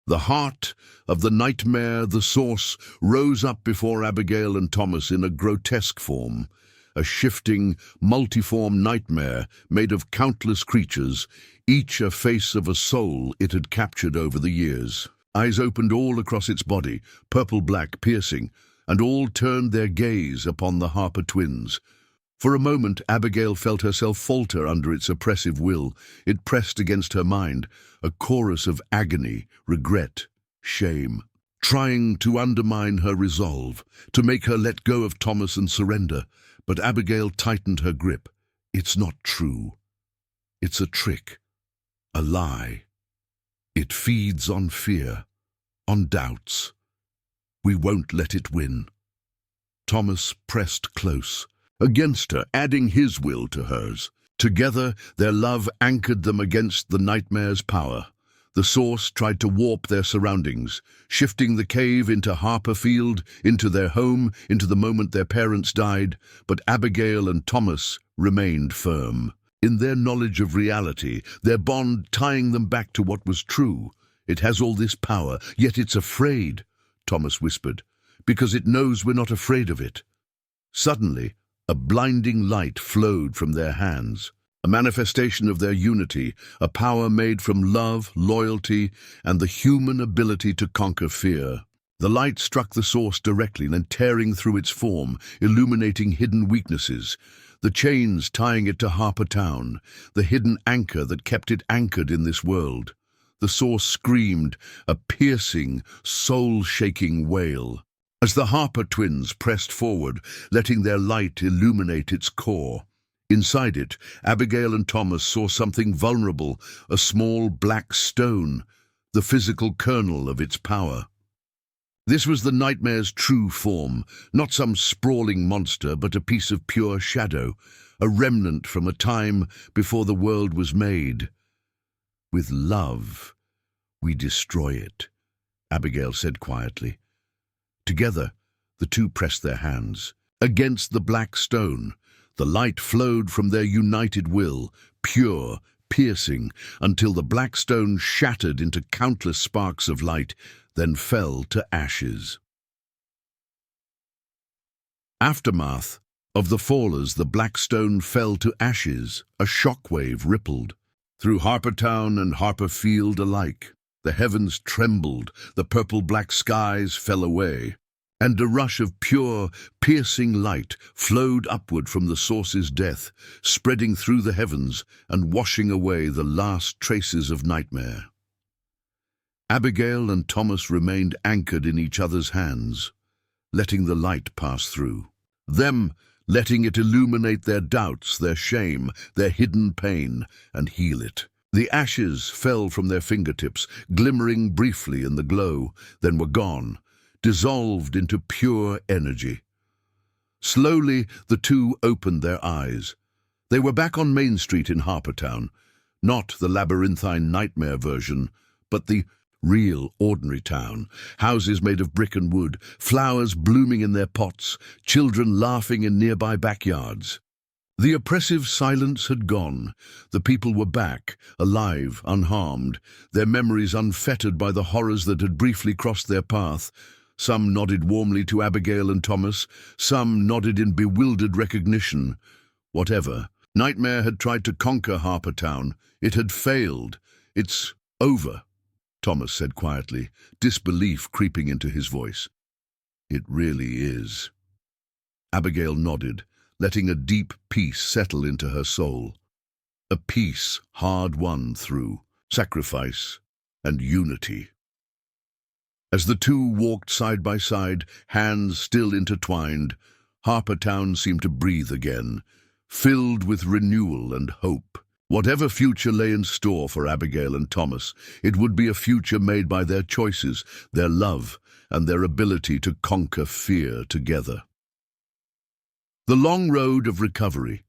The heart of the nightmare, the source, rose up before Abigail and Thomas in a grotesque form, a shifting, multiform nightmare made of countless creatures, each a face of a soul it had captured over the years. Eyes opened all across its body, purple-black, piercing, and all turned their gaze upon the Harper twins. For a moment, Abigail felt herself falter under its oppressive will. It pressed against her mind, a chorus of agony, regret, shame, trying to undermine her resolve, to make her let go of Thomas and surrender. But Abigail tightened her grip. It's not true. It's a trick, a lie. It feeds on fear, on doubts. We won't let it win. Thomas pressed close, against her, adding his will to hers. Together, their love anchored them against the nightmare's power. The source tried to warp their surroundings, shifting the cave into Harper Field, into their home, into the moment their parents died, but Abigail and Thomas remained firm. In their knowledge of reality, their bond tying them back to what was true. It has all this power, yet it's afraid, Thomas whispered, because it knows we're not afraid of it. Suddenly, a blinding light flowed from their hands, a manifestation of their unity, a power made from love, loyalty, and the human ability to conquer fear. The light struck the source directly, then tearing through its form, illuminating hidden weaknesses, the chains tying it to Harper Town, the hidden anchor that kept it anchored in this world. The source screamed, a piercing, soul-shaking wail, as the Harper twins pressed forward, letting their light illuminate its core. Inside it, Abigail and Thomas saw something vulnerable, a small black stone, the physical kernel of its power. This was the nightmare's true form, not some sprawling monster, but a piece of pure shadow, a remnant from a time before the world was made. With love, we destroy it, Abigail said quietly. Together, the two pressed their hands. Against the black stone, the light flowed from their united will, pure, piercing, until the black stone shattered into countless sparks of light, then fell to ashes. Aftermath of the fall. As the black stone fell to ashes, a shockwave rippled through Harper Town and Harper Field alike. The heavens trembled, the purple-black skies fell away, and a rush of pure, piercing light flowed upward from the source's death, spreading through the heavens and washing away the last traces of nightmare. Abigail and Thomas remained anchored in each other's hands, letting the light pass through. Them letting it illuminate their doubts, their shame, their hidden pain, and heal it. The ashes fell from their fingertips, glimmering briefly in the glow, then were gone, dissolved into pure energy. Slowly, the two opened their eyes. They were back on Main Street in Harper Town, not the labyrinthine nightmare version, but the real, ordinary town. Houses made of brick and wood, flowers blooming in their pots, children laughing in nearby backyards. The oppressive silence had gone. The people were back, alive, unharmed, their memories unfettered by the horrors that had briefly crossed their path. Some nodded warmly to Abigail and Thomas, some nodded in bewildered recognition. Whatever. Nightmare had tried to conquer Harper Town. It had failed. It's over, Thomas said quietly, disbelief creeping into his voice. It really is. Abigail nodded, letting a deep peace settle into her soul. A peace hard-won through sacrifice and unity. As the two walked side by side, hands still intertwined, Harper Town seemed to breathe again, filled with renewal and hope. Whatever future lay in store for Abigail and Thomas, it would be a future made by their choices, their love, and their ability to conquer fear together. The long road of recovery.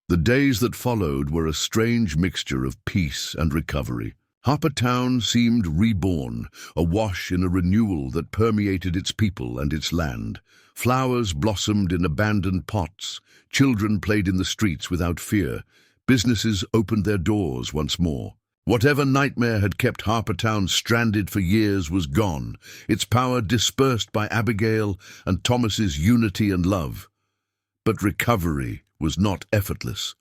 The days that followed were a strange mixture of peace and recovery. Harper Town seemed reborn, awash in a renewal that permeated its people and its land. Flowers blossomed in abandoned pots, children played in the streets without fear, businesses opened their doors once more. Whatever nightmare had kept Harper Town stranded for years was gone, its power dispersed by Abigail and Thomas's unity and love. But recovery was not effortless.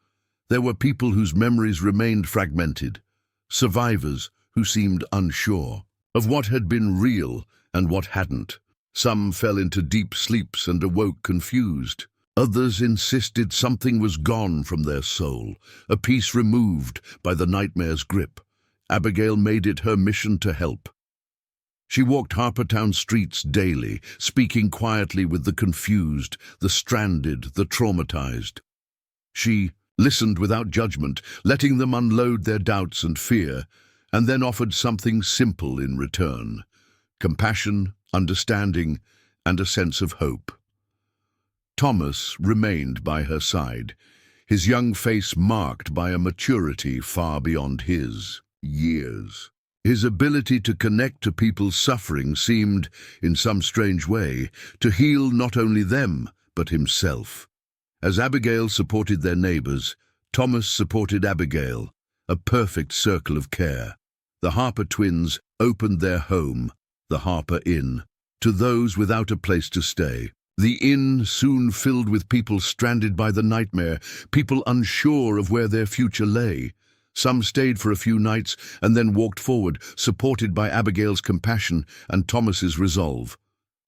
There were people whose memories remained fragmented, survivors who seemed unsure of what had been real and what hadn't. Some fell into deep sleeps and awoke confused. Others insisted something was gone from their soul, a piece removed by the nightmare's grip. Abigail made it her mission to help. She walked Harper Town streets daily, speaking quietly with the confused, the stranded, the traumatized. She listened without judgment, letting them unload their doubts and fear, and then offered something simple in return: compassion, understanding, and a sense of hope. Thomas remained by her side, his young face marked by a maturity far beyond his years. His ability to connect to people's suffering seemed, in some strange way, to heal not only them, but himself. As Abigail supported their neighbors, Thomas supported Abigail, a perfect circle of care. The Harper twins opened their home, the Harper Inn, to those without a place to stay. The inn soon filled with people stranded by the nightmare, people unsure of where their future lay. Some stayed for a few nights and then walked forward, supported by Abigail's compassion and Thomas's resolve.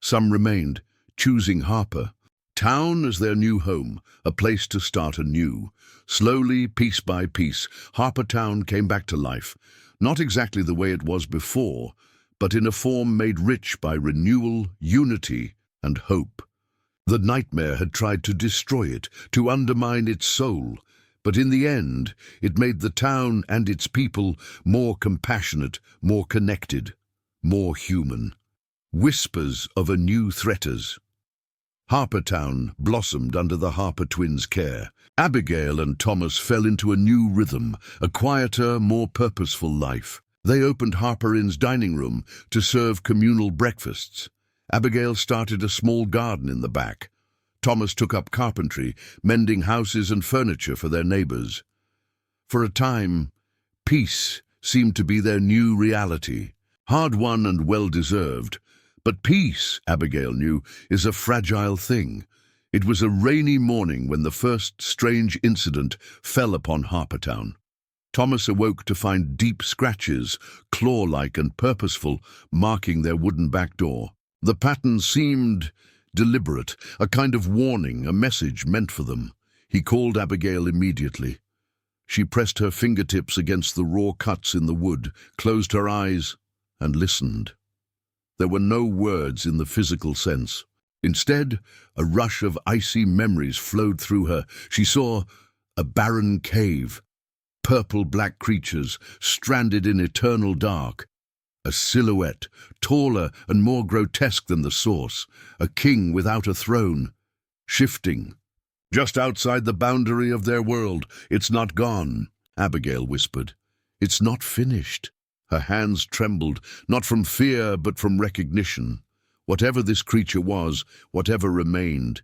Some remained, choosing Harper Town as their new home, a place to start anew. Slowly, piece by piece, Harper Town came back to life, not exactly the way it was before, but in a form made rich by renewal, unity, and hope. The nightmare had tried to destroy it, to undermine its soul, but in the end, it made the town and its people more compassionate, more connected, more human. Whispers of a new threaters. Harper Town blossomed under the Harper twins' care. Abigail and Thomas fell into a new rhythm, a quieter, more purposeful life. They opened Harper Inn's dining room to serve communal breakfasts. Abigail started a small garden in the back. Thomas took up carpentry, mending houses and furniture for their neighbors. For a time, peace seemed to be their new reality, hard-won and well-deserved. But peace, Abigail knew, is a fragile thing. It was a rainy morning when the first strange incident fell upon Harper Town. Thomas awoke to find deep scratches, claw-like and purposeful, marking their wooden back door. The pattern seemed deliberate, a kind of warning, a message meant for them. He called Abigail immediately. She pressed her fingertips against the raw cuts in the wood, closed her eyes, and listened. There were no words in the physical sense. Instead, a rush of icy memories flowed through her. She saw a barren cave, purple-black creatures stranded in eternal dark, a silhouette, taller and more grotesque than the source, a king without a throne, shifting. Just outside the boundary of their world, it's not gone, Abigail whispered. It's not finished. Her hands trembled, not from fear but from recognition. Whatever this creature was, whatever remained,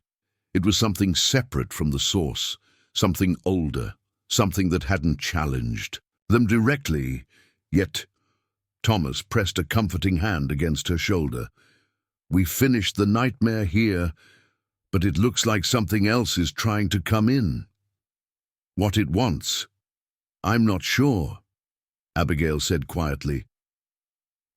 it was something separate from the source, something older, something that hadn't challenged them directly. Yet Thomas pressed a comforting hand against her shoulder. We finished the nightmare here, but it looks like something else is trying to come in. What it wants, I'm not sure, Abigail said quietly.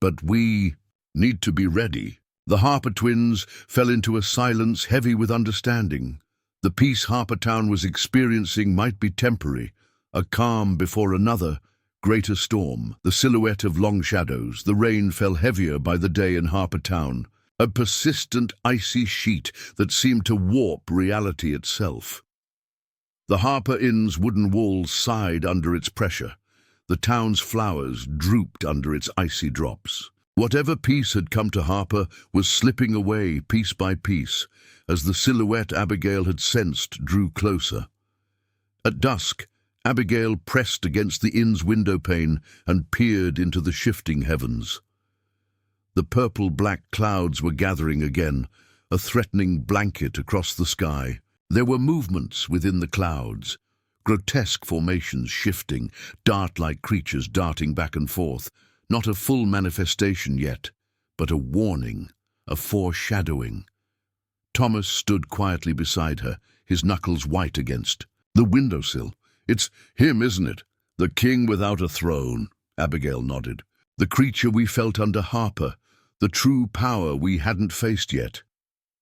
But we need to be ready. The Harper twins fell into a silence heavy with understanding. The peace Harper Town was experiencing might be temporary, a calm before another, greater storm. The silhouette of long shadows, the rain fell heavier by the day in Harper Town, a persistent icy sheet that seemed to warp reality itself. The Harper Inn's wooden walls sighed under its pressure. The town's flowers drooped under its icy drops. Whatever peace had come to Harper was slipping away piece by piece as the silhouette Abigail had sensed drew closer. At dusk, Abigail pressed against the inn's window pane and peered into the shifting heavens. The purple-black clouds were gathering again, a threatening blanket across the sky. There were movements within the clouds, grotesque formations shifting, dart-like creatures darting back and forth. Not a full manifestation yet, but a warning, a foreshadowing. Thomas stood quietly beside her, his knuckles white against the windowsill. "It's him, isn't it? The king without a throne," Abigail nodded. "The creature we felt under Harper, the true power we hadn't faced yet."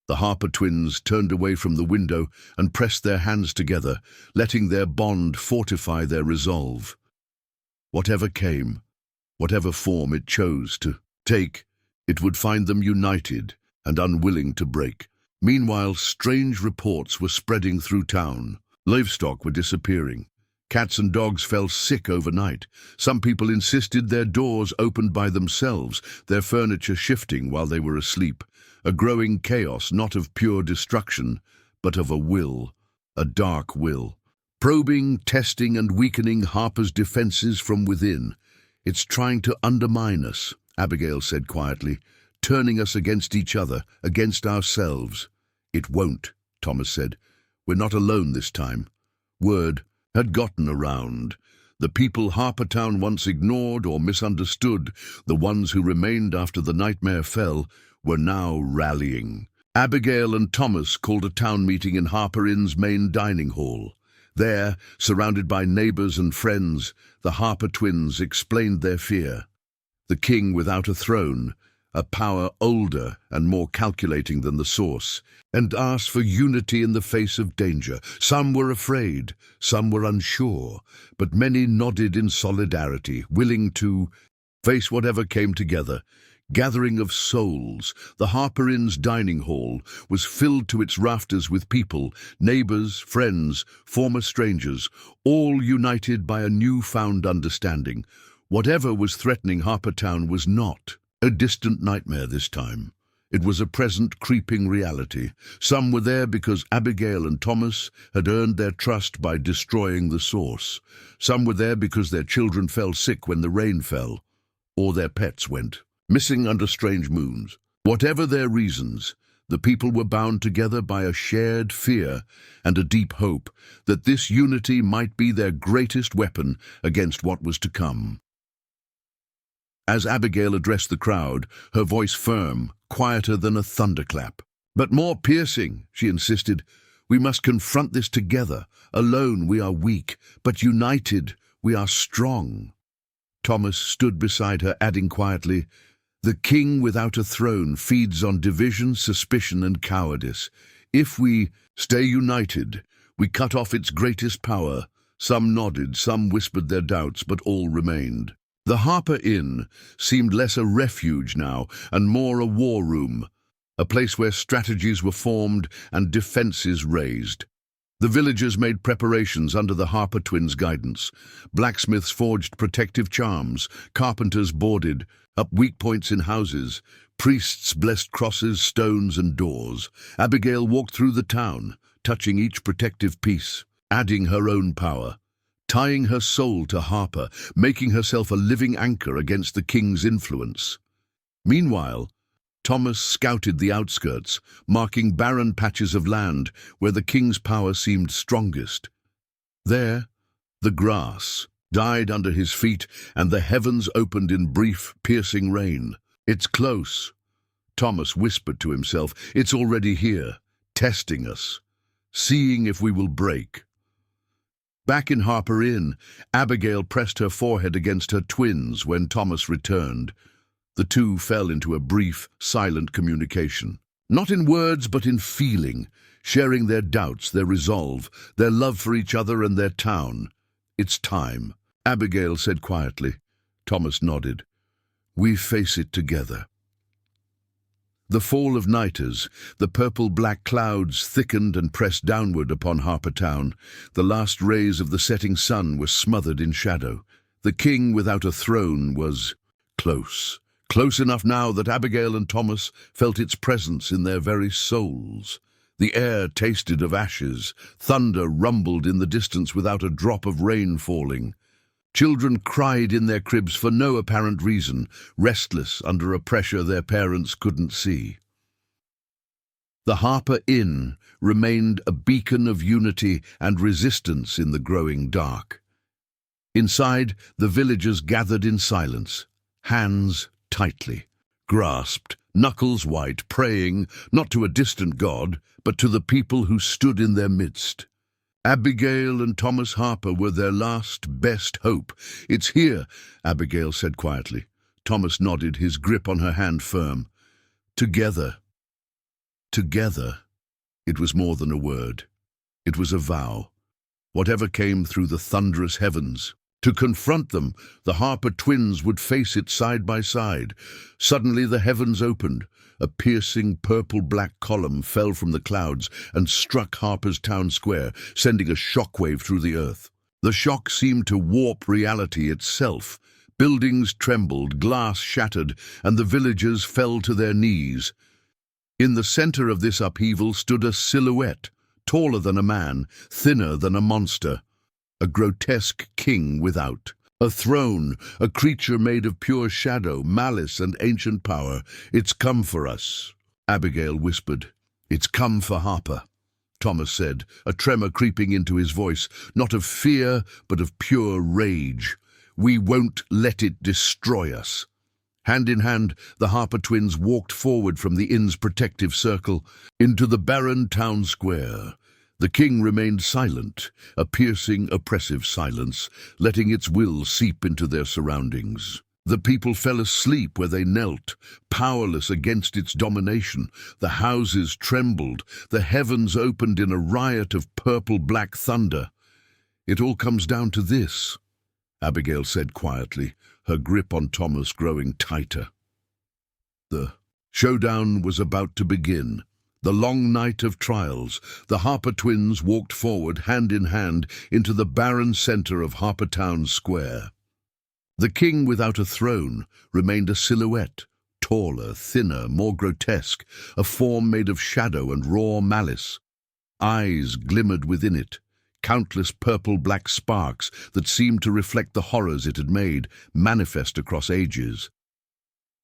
The Harper twins turned away from the window and pressed their hands together, letting their bond fortify their resolve. Whatever came, whatever form it chose to take, it would find them united and unwilling to break. Meanwhile, strange reports were spreading through town. Livestock were disappearing. Cats and dogs fell sick overnight. Some people insisted their doors opened by themselves, their furniture shifting while they were asleep. A growing chaos, not of pure destruction, but of a will, a dark will. Probing, testing, and weakening Harper's defenses from within. "It's trying to undermine us," Abigail said quietly, "turning us against each other, against ourselves." "It won't," Thomas said. "We're not alone this time." Word had gotten around. The people Harpertown once ignored or misunderstood, the ones who remained after the nightmare fell, were now rallying. Abigail and Thomas called a town meeting in Harper Inn's main dining hall. There, surrounded by neighbors and friends, the Harper twins explained their fear. The king without a throne, a power older and more calculating than the source, and asked for unity in the face of danger. Some were afraid, some were unsure, but many nodded in solidarity, willing to face whatever came together. Gathering of souls, the Harper Inn's dining hall was filled to its rafters with people, neighbors, friends, former strangers, all united by a newfound understanding. Whatever was threatening Harpertown was not a distant nightmare this time. It was a present, creeping reality. Some were there because Abigail and Thomas had earned their trust by destroying the source. Some were there because their children fell sick when the rain fell, or their pets went missing under strange moons. Whatever their reasons, the people were bound together by a shared fear and a deep hope that this unity might be their greatest weapon against what was to come. As Abigail addressed the crowd, her voice firm, quieter than a thunderclap. "But more piercing," she insisted. "We must confront this together. Alone we are weak, but united we are strong." Thomas stood beside her, adding quietly, "The king without a throne feeds on division, suspicion, and cowardice. If we stay united, we cut off its greatest power." Some nodded, some whispered their doubts, but all remained. The Harper Inn seemed less a refuge now and more a war room, a place where strategies were formed and defenses raised. The villagers made preparations under the Harper twins' guidance. Blacksmiths forged protective charms, carpenters boarded up weak points in houses, priests blessed crosses, stones, and doors. Abigail walked through the town, touching each protective piece, adding her own power, tying her soul to Harper, making herself a living anchor against the king's influence. Meanwhile, Thomas scouted the outskirts, marking barren patches of land where the king's power seemed strongest. There, the grass died under his feet and the heavens opened in brief, piercing rain. "It's close," Thomas whispered to himself. "It's already here, testing us, seeing if we will break." Back in Harper Inn, Abigail pressed her forehead against her twins when Thomas returned. The two fell into a brief, silent communication. Not in words, but in feeling, sharing their doubts, their resolve, their love for each other and their town. "It's time," Abigail said quietly. Thomas nodded. "We face it together." The fall of nighters, the purple-black clouds thickened and pressed downward upon Harpertown. The last rays of the setting sun were smothered in shadow. The king without a throne was close. Close enough now that Abigail and Thomas felt its presence in their very souls. The air tasted of ashes. Thunder rumbled in the distance without a drop of rain falling. Children cried in their cribs for no apparent reason, restless under a pressure their parents couldn't see. The Harper Inn remained a beacon of unity and resistance in the growing dark. Inside, the villagers gathered in silence, hands tightly grasped, knuckles white, praying not to a distant god, but to the people who stood in their midst. Abigail and Thomas Harper were their last, best hope. "It's here," Abigail said quietly. Thomas nodded, his grip on her hand firm. Together. Together. It was more than a word. It was a vow. Whatever came through the thunderous heavens, to confront them, the Harper twins would face it side by side. Suddenly the heavens opened. A piercing purple-black column fell from the clouds and struck Harper's town square, sending a shockwave through the earth. The shock seemed to warp reality itself. Buildings trembled, glass shattered, and the villagers fell to their knees. In the center of this upheaval stood a silhouette, taller than a man, thinner than a monster. A grotesque king without. A throne, a creature made of pure shadow, malice, and ancient power. "It's come for us," Abigail whispered. "It's come for Harper," Thomas said, a tremor creeping into his voice, not of fear, but of pure rage. "We won't let it destroy us." Hand in hand, the Harper twins walked forward from the inn's protective circle into the barren town square. The king remained silent, a piercing, oppressive silence, letting its will seep into their surroundings. The people fell asleep where they knelt, powerless against its domination. The houses trembled, the heavens opened in a riot of purple-black thunder. "It all comes down to this," Abigail said quietly, her grip on Thomas growing tighter. The showdown was about to begin. The long night of trials. The Harper twins walked forward, hand in hand, into the barren center of Harper Town Square. The king without a throne remained a silhouette, taller, thinner, more grotesque, a form made of shadow and raw malice. Eyes glimmered within it, countless purple-black sparks that seemed to reflect the horrors it had made, manifest across ages.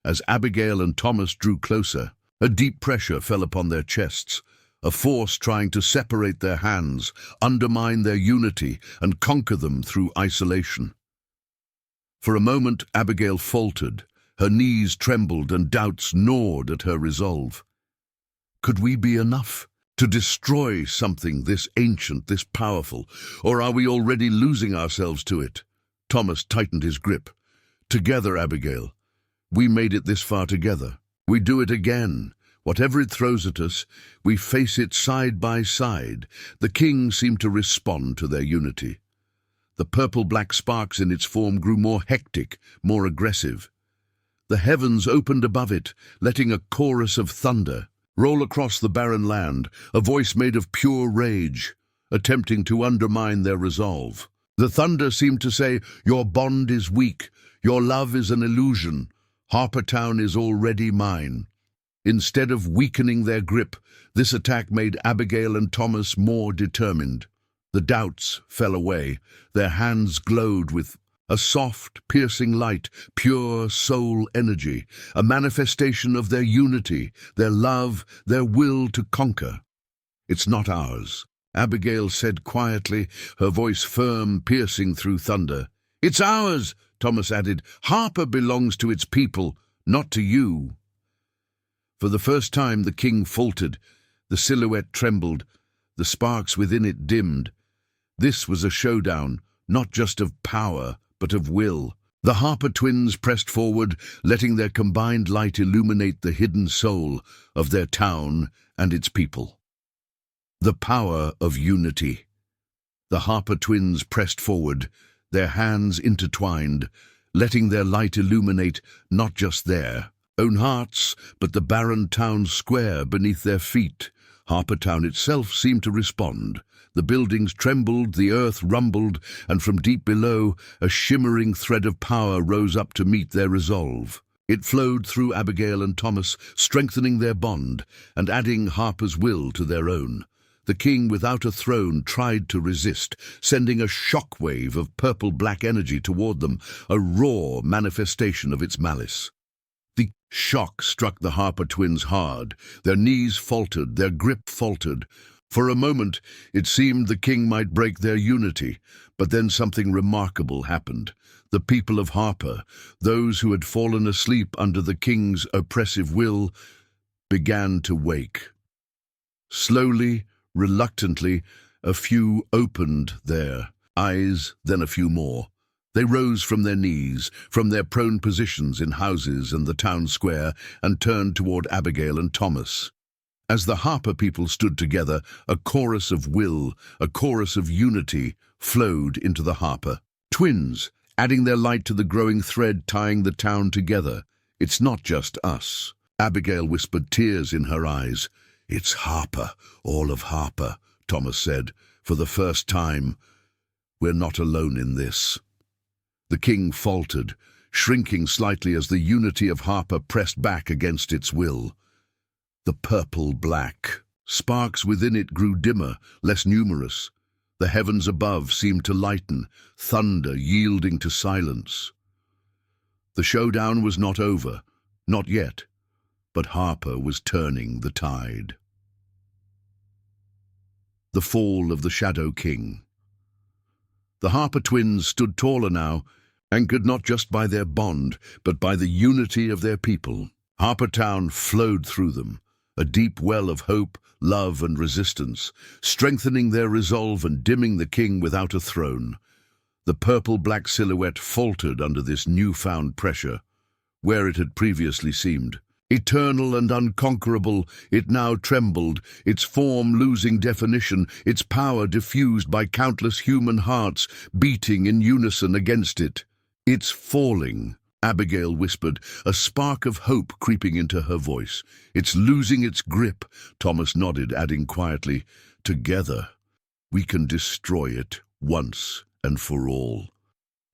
As Abigail and Thomas drew closer, a deep pressure fell upon their chests, a force trying to separate their hands, undermine their unity, and conquer them through isolation. For a moment, Abigail faltered. Her knees trembled and doubts gnawed at her resolve. Could we be enough to destroy something this ancient, this powerful, or are we already losing ourselves to it? Thomas tightened his grip. "Together, Abigail. We made it this far together. We do it again. Whatever it throws at us, we face it side by side." The king seemed to respond to their unity. The purple-black sparks in its form grew more hectic, more aggressive. The heavens opened above it, letting a chorus of thunder roll across the barren land, a voice made of pure rage, attempting to undermine their resolve. The thunder seemed to say, "Your bond is weak, your love is an illusion. Harper Town is already mine." Instead of weakening their grip, this attack made Abigail and Thomas more determined. The doubts fell away. Their hands glowed with a soft, piercing light, pure soul energy, a manifestation of their unity, their love, their will to conquer. "It's not ours," Abigail said quietly, her voice firm, piercing through thunder. "It's ours," Thomas added. "Harper belongs to its people, not to you." For the first time the king faltered. The silhouette trembled. The sparks within it dimmed. This was a showdown, not just of power, but of will. The Harper twins pressed forward, letting their combined light illuminate the hidden soul of their town and its people. The power of unity. The Harper twins pressed forward, their hands intertwined, letting their light illuminate not just their own hearts, but the barren town square beneath their feet. Harper Town itself seemed to respond. The buildings trembled, the earth rumbled, and from deep below, a shimmering thread of power rose up to meet their resolve. It flowed through Abigail and Thomas, strengthening their bond and adding Harper's will to their own. The king without a throne tried to resist, sending a shockwave of purple-black energy toward them, a raw manifestation of its malice. The shock struck the Harper twins hard. Their knees faltered, their grip faltered. For a moment, it seemed the king might break their unity, but then something remarkable happened. The people of Harper, those who had fallen asleep under the king's oppressive will, began to wake. Slowly, reluctantly, a few opened their eyes, then a few more. They rose from their knees, from their prone positions in houses and the town square, and turned toward Abigail and Thomas. As the Harper people stood together, a chorus of will, a chorus of unity, flowed into the Harper twins, adding their light to the growing thread tying the town together. "It's not just us," Abigail whispered, tears in her eyes. "It's Harper, all of Harper," Thomas said. "For the first time, we're not alone in this." The king faltered, shrinking slightly as the unity of Harper pressed back against its will. The purple-black sparks within it grew dimmer, less numerous. The heavens above seemed to lighten, thunder yielding to silence. The showdown was not over, not yet, but Harper was turning the tide. The fall of the Shadow King. The Harper twins stood taller now, anchored not just by their bond, but by the unity of their people. Harper Town flowed through them, a deep well of hope, love, and resistance, strengthening their resolve and dimming the king without a throne. The purple-black silhouette faltered under this newfound pressure, where it had previously seemed eternal and unconquerable. It now trembled, its form losing definition, its power diffused by countless human hearts beating in unison against it. "It's falling," Abigail whispered, a spark of hope creeping into her voice. "It's losing its grip," Thomas nodded, adding quietly, "Together, we can destroy it once and for all."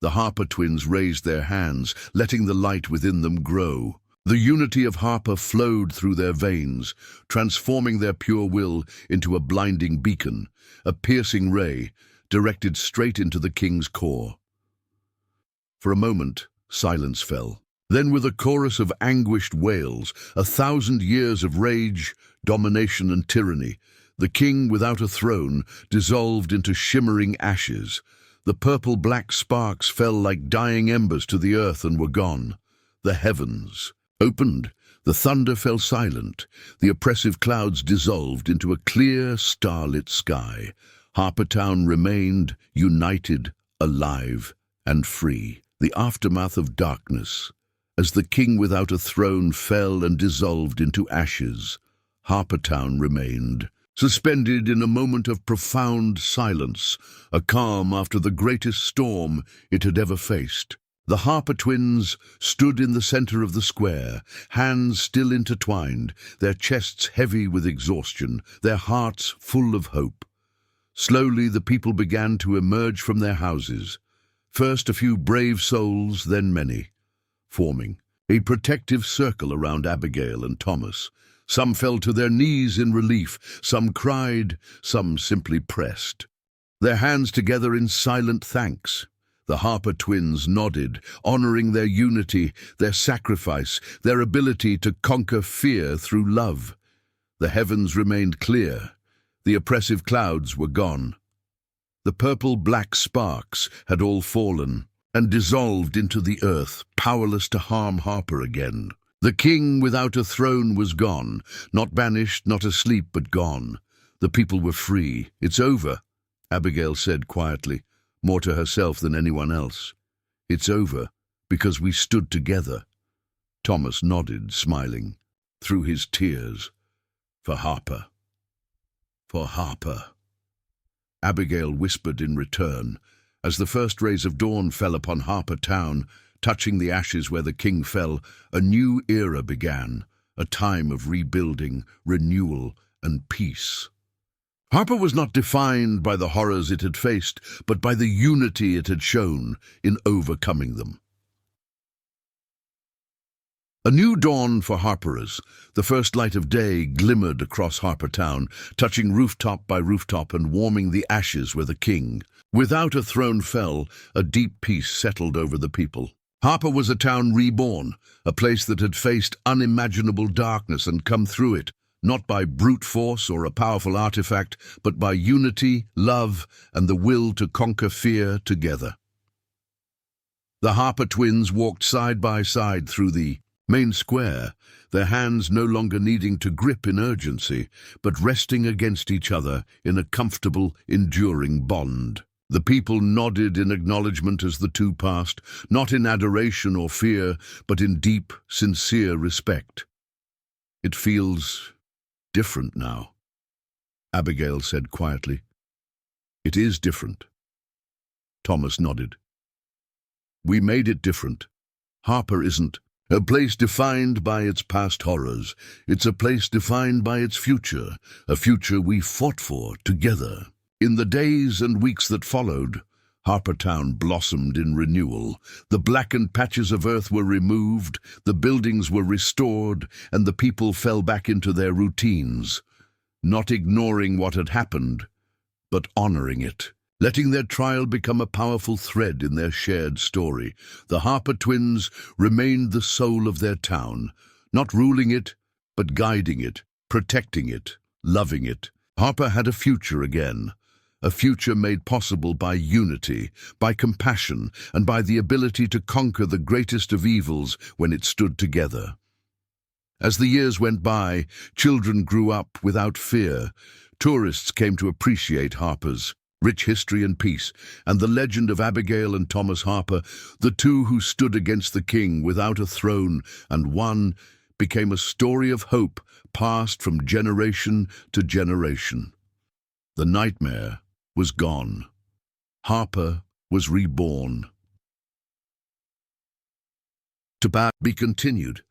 The Harper twins raised their hands, letting the light within them grow. The unity of Harper flowed through their veins, transforming their pure will into a blinding beacon, a piercing ray, directed straight into the king's core. For a moment, silence fell. Then, with a chorus of anguished wails, 1,000 years of rage, domination, and tyranny, the king without a throne dissolved into shimmering ashes. The purple-black sparks fell like dying embers to the earth and were gone. The heavens opened, the thunder fell silent, the oppressive clouds dissolved into a clear, starlit sky. Harper Town remained united, alive, and free. The aftermath of darkness. As the king without a throne fell and dissolved into ashes, Harper Town remained, suspended in a moment of profound silence, a calm after the greatest storm it had ever faced. The Harper twins stood in the center of the square, hands still intertwined, their chests heavy with exhaustion, their hearts full of hope. Slowly the people began to emerge from their houses. First a few brave souls, then many, forming a protective circle around Abigail and Thomas. Some fell to their knees in relief, some cried, some simply pressed, their hands together in silent thanks. The Harper twins nodded, honoring their unity, their sacrifice, their ability to conquer fear through love. The heavens remained clear. The oppressive clouds were gone. The purple-black sparks had all fallen and dissolved into the earth, powerless to harm Harper again. The king without a throne was gone, not banished, not asleep, but gone. The people were free. "It's over," Abigail said quietly, more to herself than anyone else. "It's over because we stood together." Thomas nodded, smiling, through his tears. "For Harper. For Harper." Abigail whispered in return, as the first rays of dawn fell upon Harper Town, touching the ashes where the king fell. A new era began, a time of rebuilding, renewal, and peace. Harper was not defined by the horrors it had faced, but by the unity it had shown in overcoming them. A new dawn for Harperers. The first light of day glimmered across Harper Town, touching rooftop by rooftop and warming the ashes where the king. Without a throne fell, a deep peace settled over the people. Harper was a town reborn, a place that had faced unimaginable darkness and come through it, not by brute force or a powerful artifact, but by unity, love, and the will to conquer fear together. The Harper twins walked side by side through the main square, their hands no longer needing to grip in urgency, but resting against each other in a comfortable, enduring bond. The people nodded in acknowledgement as the two passed, not in adoration or fear, but in deep, sincere respect. "It feels different now," Abigail said quietly. "It is different." Thomas nodded. "We made it different. Harper isn't a place defined by its past horrors. It's a place defined by its future, a future we fought for together." In the days and weeks that followed, Harpertown blossomed in renewal. The blackened patches of earth were removed, the buildings were restored, and the people fell back into their routines, not ignoring what had happened, but honoring it, letting their trial become a powerful thread in their shared story. The Harper twins remained the soul of their town, not ruling it, but guiding it, protecting it, loving it. Harper had a future again. A future made possible by unity, by compassion, and by the ability to conquer the greatest of evils when it stood together. As the years went by, children grew up without fear. Tourists came to appreciate Harper's rich history and peace, and the legend of Abigail and Thomas Harper, the two who stood against the king without a throne and won, became a story of hope passed from generation to generation. The nightmare was gone. Harper was reborn. To be continued.